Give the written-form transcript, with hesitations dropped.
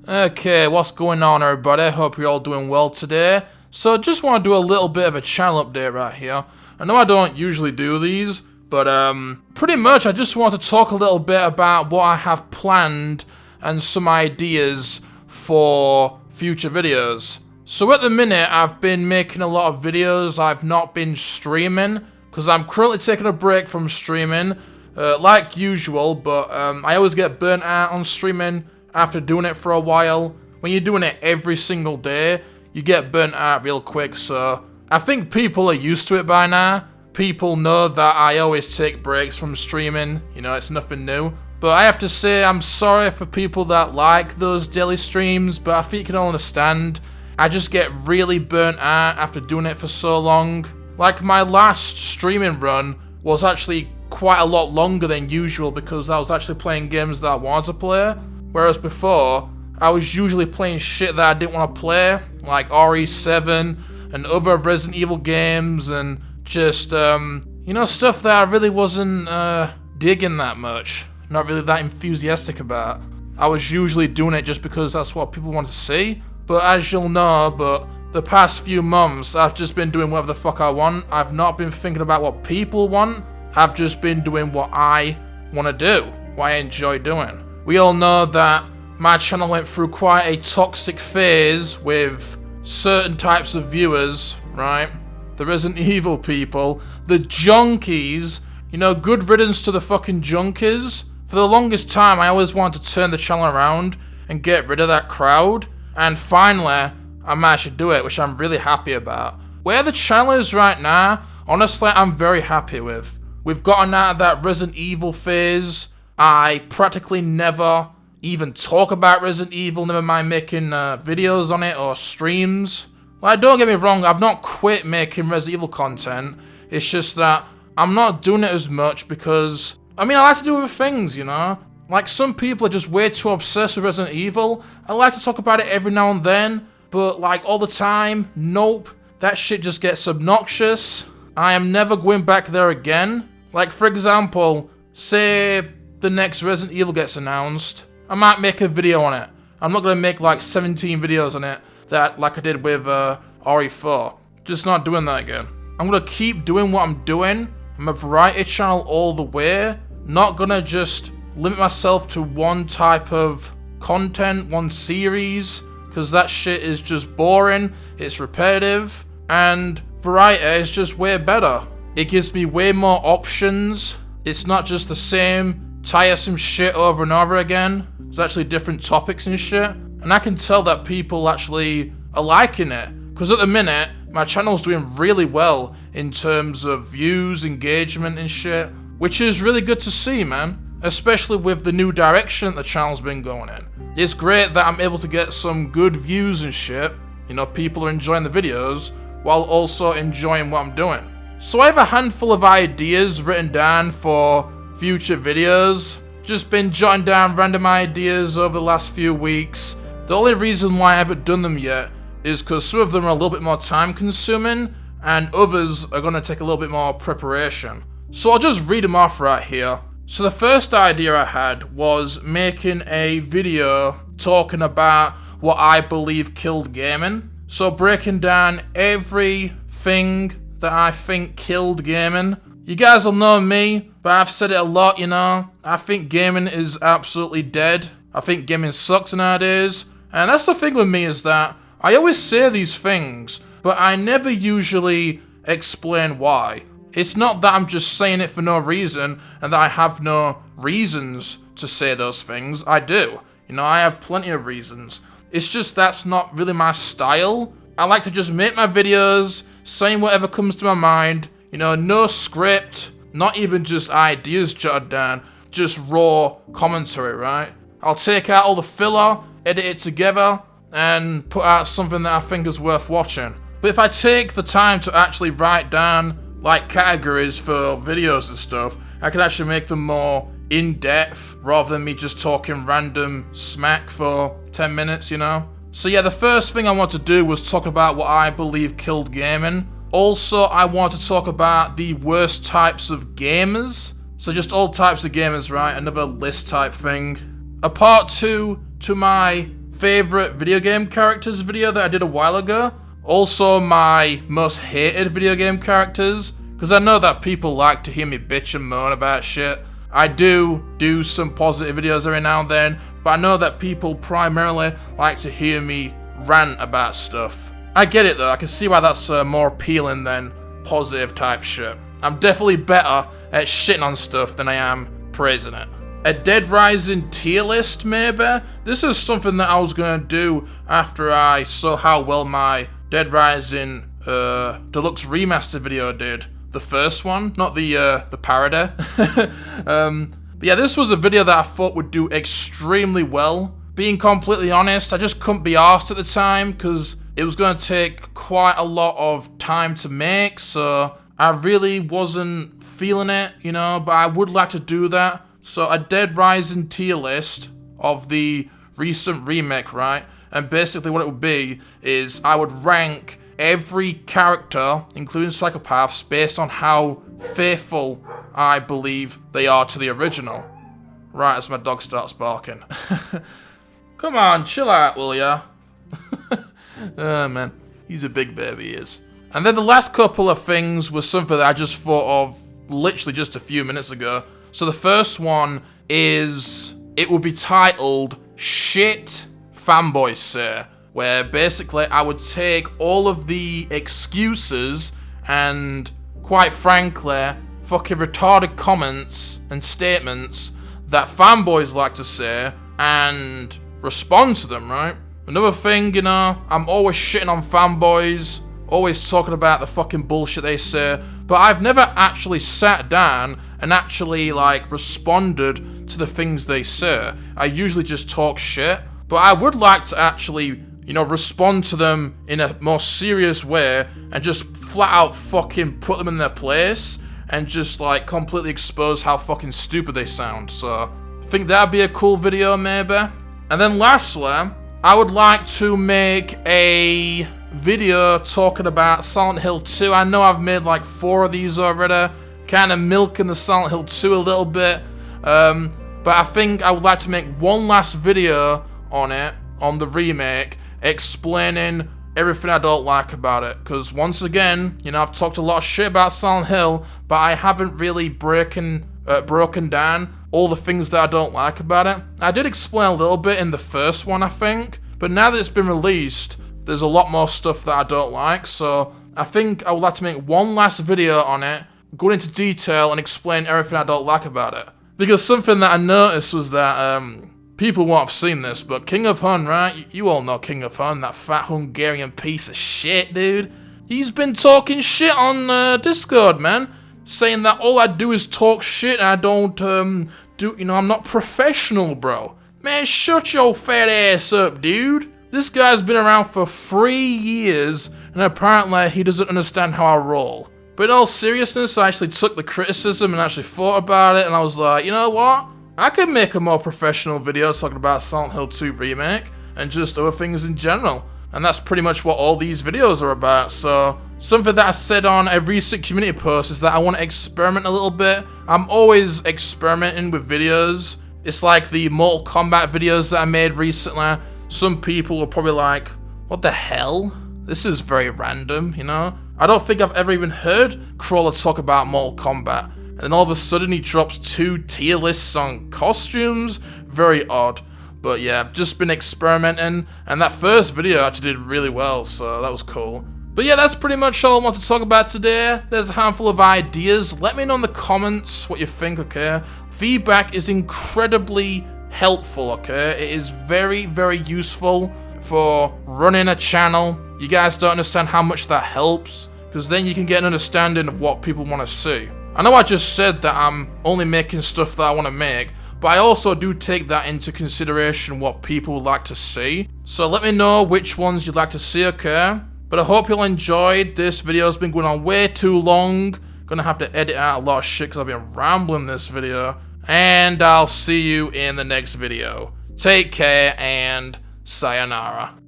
Okay, what's going on everybody? Hope you're all doing well today. So just want to do a little bit of a channel update right here. I know I don't usually do these, but pretty much I just want to talk a little bit about what I have planned and some ideas for future videos. So at the minute I've been making a lot of videos, I've not been streaming, because I'm currently taking a break from streaming, like usual, but I always get burnt out on streaming after doing it for a while. When you're doing it every single day, you get burnt out real quick, so I think people are used to it by now. People know that I always take breaks from streaming, you know, it's nothing new. But I have to say, I'm sorry for people that like those daily streams, but I think you can all understand. I just get really burnt out after doing it for so long. Like, my last streaming run was actually quite a lot longer than usual because I was actually playing games that I wanted to play. Whereas before, I was usually playing shit that I didn't want to play, like RE7 and other Resident Evil games and just, you know, stuff that I really wasn't digging that much. Not really that enthusiastic about. I was usually doing it just because that's what people want to see. But as you'll know, the past few months, I've just been doing whatever the fuck I want. I've not been thinking about what people want. I've just been doing what I want to do, what I enjoy doing. We all know that my channel went through quite a toxic phase with certain types of viewers, right? The Resident Evil people, the junkies, you know, good riddance to the fucking junkies. For the longest time, I always wanted to turn the channel around and get rid of that crowd. And finally, I managed to do it, which I'm really happy about. Where the channel is right now, honestly, I'm very happy with. We've gotten out of that Resident Evil phase. I practically never even talk about Resident Evil, never mind making videos on it or streams. Like, don't get me wrong, I've not quit making Resident Evil content. It's just that I'm not doing it as much because, I mean, I like to do other things, you know? Like, some people are just way too obsessed with Resident Evil. I like to talk about it every now and then, but like all the time, nope. That shit just gets obnoxious. I am never going back there again. Like, for example, say the next Resident Evil gets announced, I might make a video on it. I'm not gonna make like 17 videos on it that like I did with RE4. Just not doing that again. I'm gonna keep doing what I'm doing. I'm a variety channel all the way. Not gonna just limit myself to one type of content, one series, because that shit is just boring, it's repetitive, and variety is just way better. It gives me way more options. It's not just the same tiresome shit over and over again. There's actually different topics and shit. And I can tell that people actually are liking it. Because at the minute, my channel's doing really well in terms of views, engagement and shit. Which is really good to see, man. Especially with the new direction the channel's been going in. It's great that I'm able to get some good views and shit. You know, people are enjoying the videos while also enjoying what I'm doing. So I have a handful of ideas written down for future videos. Just been jotting down random ideas over the last few weeks. The only reason why I haven't done them yet is because some of them are a little bit more time consuming and others are going to take a little bit more preparation. So I'll just read them off right here. So the first idea I had was making a video talking about what I believe killed gaming. So breaking down everything that I think killed gaming. You guys will know me, but I've said it a lot, you know. I think gaming is absolutely dead. I think gaming sucks nowadays. And that's the thing with me is that I always say these things, but I never usually explain why. It's not that I'm just saying it for no reason and that I have no reasons to say those things. I do. You know, I have plenty of reasons. It's just that's not really my style. I like to just make my videos, saying whatever comes to my mind. You know, no script, not even just ideas jotted down, just raw commentary, right? I'll take out all the filler, edit it together, and put out something that I think is worth watching. But if I take the time to actually write down, like, categories for videos and stuff, I can actually make them more in-depth, rather than me just talking random smack for 10 minutes, you know? So yeah, the first thing I want to do was talk about what I believe killed gaming. Also, I want to talk about the worst types of gamers. So just all types of gamers, right? Another list type thing. A part 2 to my favorite video game characters video that I did a while ago. Also my most hated video game characters, because I know that people like to hear me bitch and moan about shit. I do some positive videos every now and then, but I know that people primarily like to hear me rant about stuff. I get it though, I can see why that's more appealing than positive type shit. I'm definitely better at shitting on stuff than I am praising it. A Dead Rising tier list, maybe? This is something that I was gonna do after I saw how well my Dead Rising Deluxe Remastered video did. The first one, not the parody. But yeah, this was a video that I thought would do extremely well. Being completely honest, I just couldn't be arsed at the time, because it was gonna take quite a lot of time to make, so I really wasn't feeling it, you know, but I would like to do that. So a Dead Rising tier list of the recent remake, right? And basically what it would be is I would rank every character, including psychopaths, based on how faithful I believe they are to the original. Right, as my dog starts barking. Come on, chill out, will ya? Oh man, he's a big baby, he is. And then the last couple of things was something that I just thought of literally just a few minutes ago. So the first one is, it would be titled Shit Fanboys Say, where basically I would take all of the excuses and, quite frankly, fucking retarded comments and statements that fanboys like to say and respond to them, right? Another thing, you know, I'm always shitting on fanboys, always talking about the fucking bullshit they say, but I've never actually sat down and actually, like, responded to the things they say. I usually just talk shit, but I would like to actually, you know, respond to them in a more serious way and just flat out fucking put them in their place and just, like, completely expose how fucking stupid they sound. So I think that'd be a cool video, maybe. And then lastly, I would like to make a video talking about Silent Hill 2. I know I've made like 4 of these already, kind of milking the Silent Hill 2 a little bit, but I think I would like to make one last video on it, on the remake, explaining everything I don't like about it, because once again, you know, I've talked a lot of shit about Silent Hill, but I haven't really broken down all the things that I don't like about it. I did explain a little bit in the first one, I think, but now that it's been released, there's a lot more stuff that I don't like, so I think I would like to make one last video on it, go into detail and explain everything I don't like about it. Because something that I noticed was that, people won't have seen this, but King of Hun, right? You all know King of Hun, that fat Hungarian piece of shit, dude. He's been talking shit on Discord, man. Saying that all I do is talk shit and I don't, I'm not professional, bro. Man, shut your fat ass up, dude. This guy's been around for 3 years, and apparently he doesn't understand how I roll. But in all seriousness, I actually took the criticism and actually thought about it, and I was like, you know what? I could make a more professional video talking about Silent Hill 2 Remake, and just other things in general. And that's pretty much what all these videos are about, so something that I said on a recent community post is that I want to experiment a little bit. I'm always experimenting with videos. It's like the Mortal Kombat videos that I made recently. Some people were probably like, what the hell? This is very random, you know? I don't think I've ever even heard Crawler talk about Mortal Kombat. And then all of a sudden he drops 2 tier lists on costumes. Very odd. But yeah, I've just been experimenting. And that first video actually did really well, so that was cool. But yeah, that's pretty much all I want to talk about today. There's a handful of ideas. Let me know in the comments what you think, okay? Feedback is incredibly helpful, okay? It is very, very useful for running a channel. You guys don't understand how much that helps, because then you can get an understanding of what people want to see. I know I just said that I'm only making stuff that I want to make, but I also do take that into consideration what people would like to see. So let me know which ones you'd like to see, okay? But I hope you all enjoyed. This video's been going on way too long. Gonna have to edit out a lot of shit because I've been rambling this video. And I'll see you in the next video. Take care and sayonara.